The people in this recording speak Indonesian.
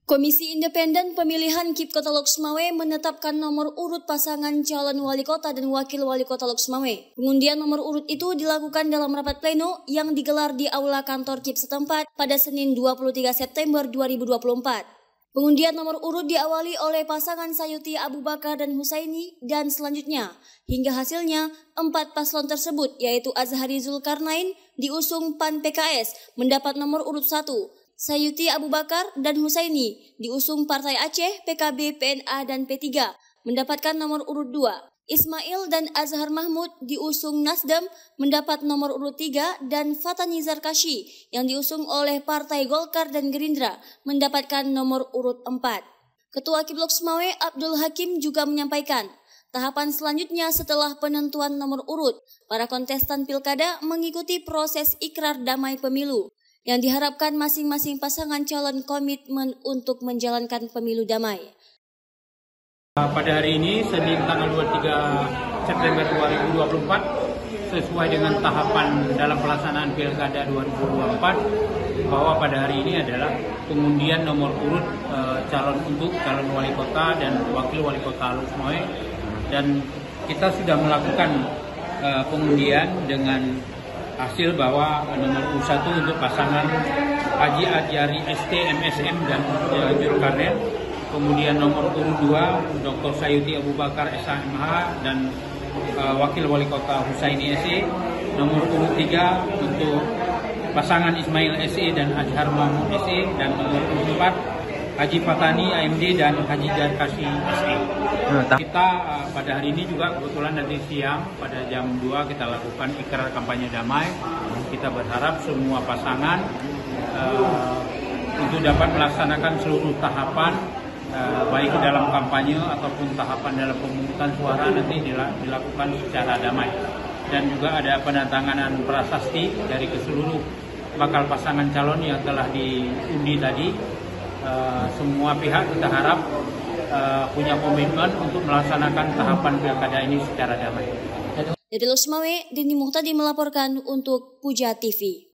Komisi Independen Pemilihan KIP Kota Lok Sumawe menetapkan nomor urut pasangan calon wali kota dan wakil wali kota Lok Sumawe. Pengundian nomor urut itu dilakukan dalam rapat pleno yang digelar di Aula Kantor KIP setempat pada Senin 23 September 2024. Pengundian nomor urut diawali oleh pasangan Sayuti Abu Bakar dan Husaini dan selanjutnya hingga hasilnya 4 paslon tersebut yaitu Azhari Zulkarnain diusung PAN PKS mendapat nomor urut 1. Sayuti Abu Bakar dan Husaini diusung Partai Aceh, PKB, PNA, dan P3 mendapatkan nomor urut 2. Ismail dan Azhar Mahmud diusung Nasdem mendapat nomor urut 3 dan Fatani Zarkashi yang diusung oleh Partai Golkar dan Gerindra mendapatkan nomor urut 4. Ketua KIP Lok Sumawe Abdul Hakim juga menyampaikan, tahapan selanjutnya setelah penentuan nomor urut, para kontestan pilkada mengikuti proses ikrar damai pemilu yang diharapkan masing-masing pasangan calon komitmen untuk menjalankan pemilu damai. Pada hari ini, Senin tanggal 23 September 2024, sesuai dengan tahapan dalam pelaksanaan Pilkada 2024, bahwa pada hari ini adalah pengundian nomor urut calon wali kota dan wakil wali kota Lok Sumawe, dan kita sudah melakukan pengundian dengan hasil bahwa nomor urut 1 untuk pasangan Haji Adjari ST MSM dan Zulkarnain, kemudian nomor urut 2 Dr. Sayuti Abu Bakar SHMH dan wakil wali kota Husaini SE, nomor urut 3 untuk pasangan Ismail SE dan Azhar Mahmud SE, dan nomor urut 4 Haji Fatani AMD dan Haji Zarkashi SE. Kita pada hari ini juga kebetulan nanti siang pada jam 2 kita lakukan ikrar kampanye damai. Kita berharap semua pasangan untuk dapat melaksanakan seluruh tahapan baik dalam kampanye ataupun tahapan dalam pemungutan suara nanti dilakukan secara damai. Dan juga ada penandatanganan prasasti dari keseluruh bakal pasangan calon yang telah diundi tadi. Semua pihak kita harap punya komitmen untuk melaksanakan tahapan pilkada ini secara damai. Dari Lok Sumawe, Deni Muhtadi melaporkan untuk Puja TV.